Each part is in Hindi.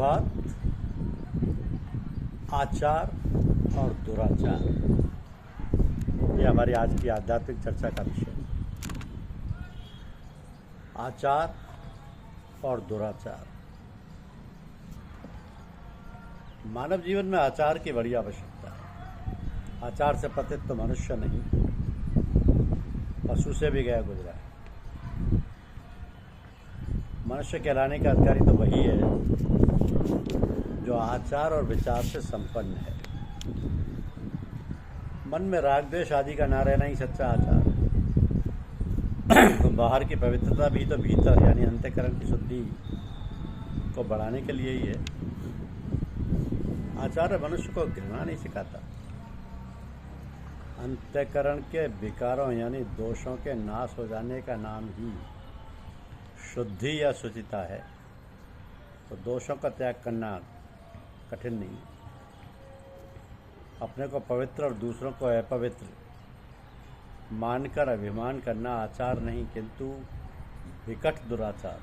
शुरुआत, आचार और दुराचार, ये हमारी आज की आध्यात्मिक चर्चा का विषय है। आचार और दुराचार। मानव जीवन में आचार की बड़ी आवश्यकता है। आचार से पतित तो मनुष्य नहीं, पशु से भी गया गुजरा है। मनुष्य कहलाने का अधिकारी तो वही है जो आचार और विचार से संपन्न है। मन में राग द्वेष आदि का ना रहना ही सच्चा आचार है। बाहर की पवित्रता भी तो भीतर यानी अंतःकरण की शुद्धि को बढ़ाने के लिए ही है। आचार मनुष्य को घृणा नहीं सिखाता, अंतःकरण के विकारों यानी दोषों के नाश हो जाने का नाम ही शुद्धि या शुचिता है। तो दोषों का त्याग करना कठिन नहीं, अपने को पवित्र और दूसरों को अपवित्र मानकर अभिमान करना आचार नहीं किंतु विकट दुराचार।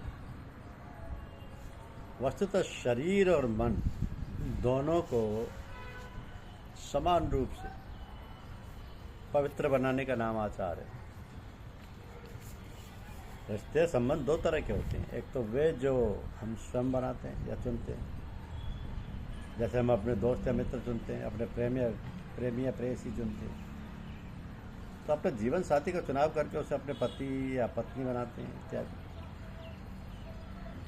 वस्तुतः शरीर और मन दोनों को समान रूप से पवित्र बनाने का नाम आचार है। रिश्ते संबंध दो तरह के होते हैं। एक तो वे जो हम स्वयं बनाते हैं या चुनते हैं, जैसे हम अपने दोस्त या मित्र चुनते हैं, अपने प्रेमी या प्रेयसी चुनते हैं। तो अपने जीवन साथी का चुनाव करके उसे अपने पति या पत्नी बनाते हैं इत्यादि।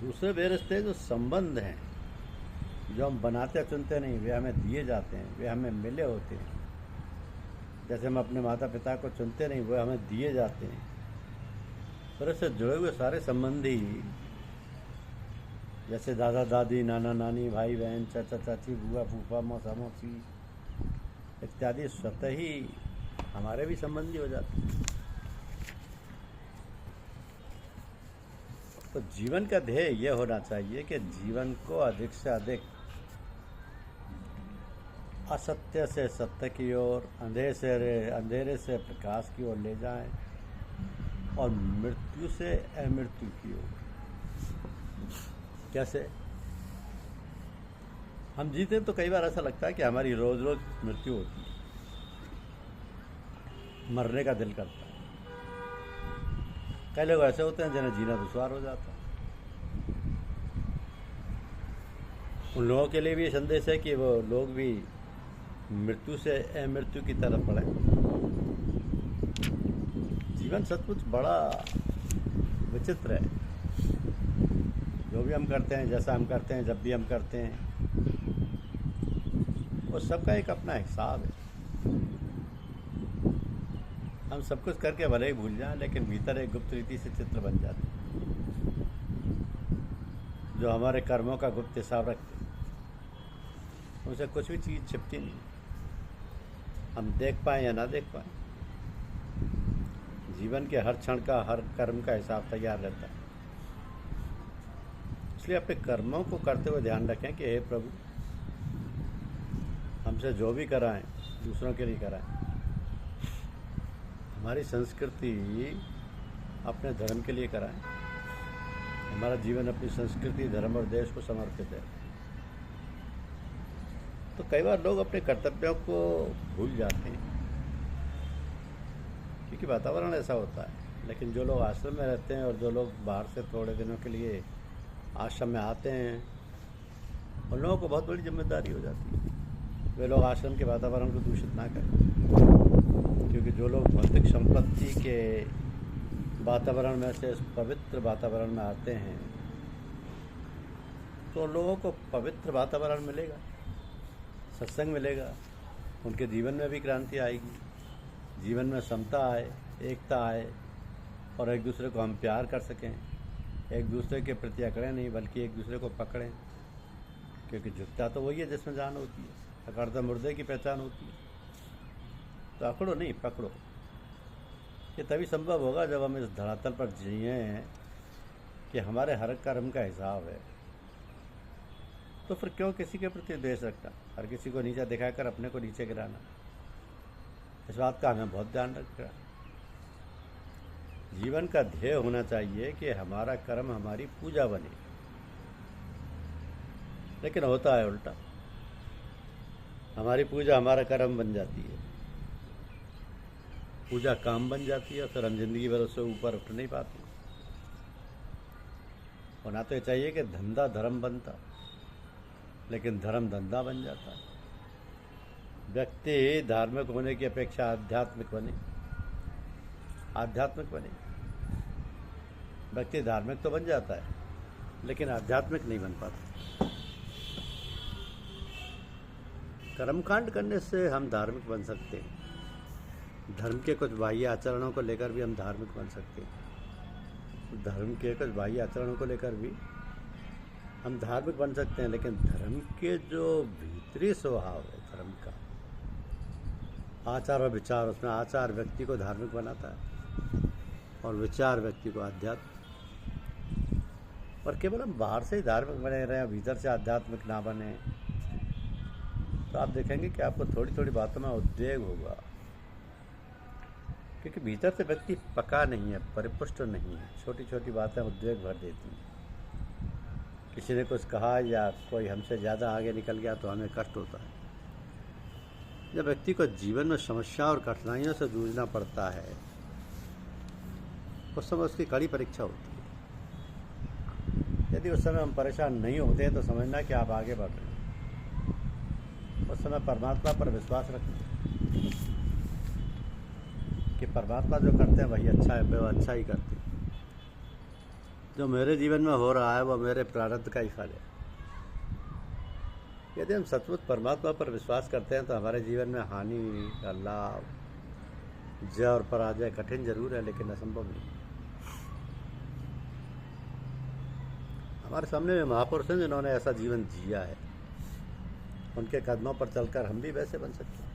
दूसरे वे रिश्ते जो संबंध हैं, जो हम बनाते या चुनते नहीं, वे हमें दिए जाते हैं, वे हमें मिले होते हैं। जैसे हम अपने माता पिता को चुनते नहीं, वे हमें दिए जाते हैं। फिर से जुड़े हुए सारे संबंधी जैसे दादा दादी, नाना नानी, भाई बहन, चाचा चाची, बुआ फूफा, मौसा मौसी इत्यादि स्वतः ही हमारे भी संबंधी हो जाते हैं। तो जीवन का ध्येय यह होना चाहिए कि जीवन को अधिक से अधिक असत्य से सत्य की ओर, अंधेरे से प्रकाश की ओर ले जाएं और मृत्यु से अमृत्यु की ओर। कैसे? हम जीते तो कई बार ऐसा लगता है कि हमारी रोज रोज मृत्यु होती है, मरने का दिल करता है। कई लोग ऐसे होते हैं जिन्हें जीना दुश्वार हो जाता है। उन लोगों के लिए भी ये संदेश है कि वो लोग भी मृत्यु से अमृत्यु की तरफ बढ़े। जीवन सचमुच बड़ा विचित्र है। जो भी हम करते हैं, जैसा हम करते हैं, जब भी हम करते हैं, वो सबका एक अपना हिसाब है। हम सब कुछ करके भले ही भूल जाएं, लेकिन भीतर एक गुप्त रीति से चित्र बन जाते हैं जो हमारे कर्मों का गुप्त हिसाब रखते हैं। उनसे कुछ भी चीज़ छिपती नहीं, हम देख पाएं या ना देख पाएं। जीवन के हर क्षण का, हर कर्म का हिसाब तैयार रहता है। इसलिए अपने कर्मों को करते हुए ध्यान रखें कि हे प्रभु, हमसे जो भी कराएं दूसरों के लिए कराएं। हमारी संस्कृति अपने धर्म के लिए कराएं। हमारा जीवन अपनी संस्कृति, धर्म और देश को समर्पित है। तो कई बार लोग अपने कर्तव्यों को भूल जाते हैं क्योंकि वातावरण ऐसा होता है। लेकिन जो लोग आश्रम में रहते हैं और जो लोग बाहर से थोड़े दिनों के लिए आश्रम में आते हैं, उन लोगों को बहुत बड़ी जिम्मेदारी हो जाती है। वे लोग आश्रम के वातावरण को दूषित ना करें, क्योंकि जो लोग भौतिक संपत्ति के वातावरण में से पवित्र वातावरण में आते हैं तो लोगों को पवित्र वातावरण मिलेगा, सत्संग मिलेगा, उनके जीवन में भी क्रांति आएगी, जीवन में समता आए, एकता आए और एक दूसरे को हम प्यार कर सकें। एक दूसरे के प्रति अकड़ें नहीं बल्कि एक दूसरे को पकड़ें, क्योंकि झुकता तो वही है जिसमें जान होती है। अकड़ता मुर्दे की पहचान होती है। तो अकड़ो नहीं, पकड़ो। ये तभी संभव होगा जब हम इस धरातल पर जिए कि हमारे हर कर्म का हिसाब है। तो फिर क्यों किसी के प्रति द्वेष रखना, हर किसी को नीचा दिखाकर अपने को नीचे गिराना। इस बात का हमें बहुत ध्यान रखना। जीवन का ध्येय होना चाहिए कि हमारा कर्म हमारी पूजा बने। लेकिन होता है उल्टा। हमारी पूजा हमारा कर्म बन जाती है, पूजा काम बन जाती है, और फिर हम जिंदगी भर उससे ऊपर उठ नहीं पाते। होना तो चाहिए कि धंधा धर्म बनता, लेकिन धर्म धंधा बन जाता है। व्यक्ति धार्मिक होने की अपेक्षा आध्यात्मिक बने। व्यक्ति धार्मिक तो बन जाता है, लेकिन आध्यात्मिक नहीं बन पाता। कर्मकांड करने से हम धार्मिक बन सकते हैं। धर्म के कुछ बाह्य आचरणों को लेकर भी हम धार्मिक बन सकते हैं। धर्म के कुछ बाह्य आचरणों को लेकर भी हम धार्मिक बन सकते हैं, लेकिन धर्म के जो भीतरी स्वभाव है धर्म का, आचार और विचार, उसमें आचार व्यक्ति को धार्मिक बनाता है और विचार व्यक्ति को आध्यात्मिक। और केवल हम बाहर से ही धार्मिक बने रहें, भीतर से आध्यात्मिक ना बने, तो आप देखेंगे कि आपको थोड़ी थोड़ी बातों में उद्वेग होगा, क्योंकि भीतर से व्यक्ति पका नहीं है, परिपुष्ट नहीं है। छोटी छोटी बातें उद्वेग भर देती हैं। किसी ने कुछ कहा या कोई हमसे ज़्यादा आगे निकल गया तो हमें कष्ट होता है। जब व्यक्ति को जीवन में समस्या और कठिनाइयों से जूझना पड़ता है, उस समय उसकी कड़ी परीक्षा होती है। यदि उस समय हम परेशान नहीं होते हैं तो समझना कि आप आगे बढ़ रहे हैं। उस समय परमात्मा पर विश्वास रखना कि परमात्मा जो करते हैं वही अच्छा है, वो अच्छा ही करते हैं। जो मेरे जीवन में हो रहा है वो मेरे प्रारब्ध का ही फल है। यदि हम सचमुच परमात्मा पर विश्वास करते हैं तो हमारे जीवन में हानि का लाभ, जय और पराजय कठिन जरूर है, लेकिन असंभव नहीं। हमारे सामने में महापुरुष हैं जिन्होंने ऐसा जीवन जिया है। उनके कदमों पर चलकर हम भी वैसे बन सकते हैं।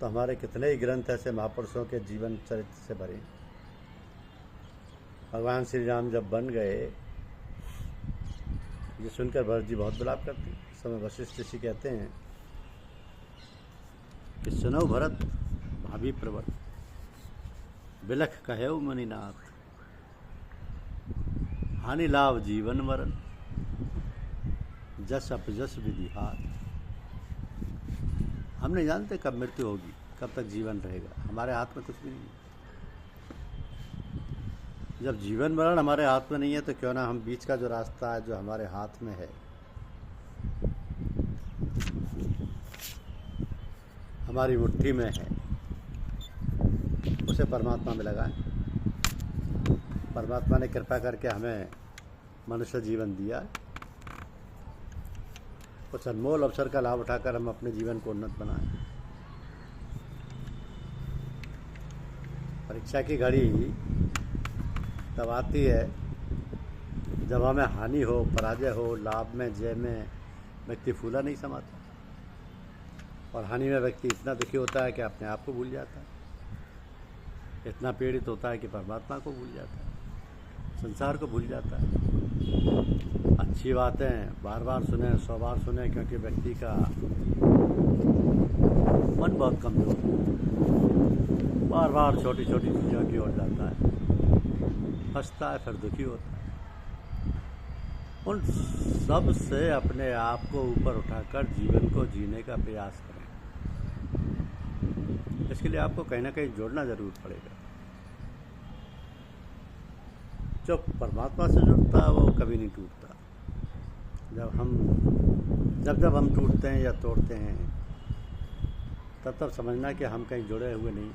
तो हमारे कितने ही ग्रंथ ऐसे महापुरुषों के जीवन चरित्र से भरे। भगवान श्री राम जब बन गए, ये सुनकर भरत जी बहुत विलाप करते। इस समय वशिष्ठ ऋषि कहते हैं कि सुनो भरत भाभी प्रवर, बिलख कहेउ मुनिनाथ, हानि लाभ जीवन मरण, जस अपजस विधि हाथ। हम नहीं जानते कब मृत्यु होगी, कब तक जीवन रहेगा, हमारे हाथ में कुछ भी नहीं है। जब जीवन मरण हमारे हाथ में नहीं है तो क्यों ना हम बीच का जो रास्ता है जो हमारे हाथ में है, हमारी मुट्ठी में है, उसे परमात्मा में लगाएं। परमात्मा ने कृपा करके हमें मनुष्य जीवन दिया, उस अनमोल अवसर का लाभ उठाकर हम अपने जीवन को उन्नत बनाएं। परीक्षा की घड़ी तब आती है जब हमें हानि हो, पराजय हो, लाभ में, जय में व्यक्ति फूला नहीं समाता, और हानि में व्यक्ति इतना दुखी होता है कि अपने आप को भूल जाता है, इतना पीड़ित होता है कि परमात्मा को भूल जाता है, संसार को भूल जाता है। अच्छी बातें बार बार सुने, 100 बार सुने, क्योंकि व्यक्ति का मन बहुत कमजोर है, बार बार छोटी छोटी चीज़ों की ओर जाता है, फंसता है, फिर दुखी होता है। उन सब से अपने आप को ऊपर उठाकर जीवन को जीने का प्रयास करें। इसके लिए आपको कहीं ना कहीं जोड़ना जरूर पड़ेगा। जो परमात्मा से जुड़ता है वो कभी नहीं टूटता। जब हम टूटते हैं या तोड़ते हैं, तब समझना कि हम कहीं जुड़े हुए नहीं।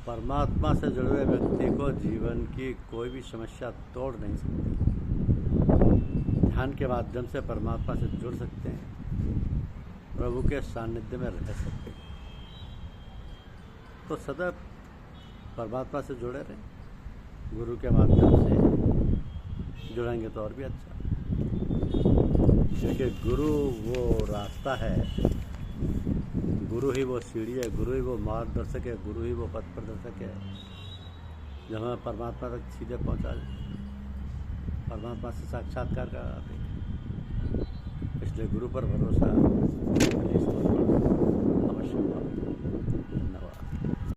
परमात्मा से जुड़े हुए व्यक्ति को जीवन की कोई भी समस्या तोड़ नहीं सकती। ध्यान के माध्यम से परमात्मा से जुड़ सकते हैं, प्रभु के सानिध्य में रह सकते हैं। तो सदैव परमात्मा से जुड़े रहें। गुरु के माध्यम से जुड़ेंगे तो और भी अच्छा, क्योंकि गुरु वो रास्ता है, गुरु ही वो सीढ़ी है, गुरु ही वो मार्गदर्शक है, गुरु ही वो पथ प्रदर्शक है जो हमें परमात्मा तक सीधे पहुंचा दे, परमात्मा से साक्षात्कार करा दे। इसलिए गुरु पर भरोसा अवश्य। धन्यवाद।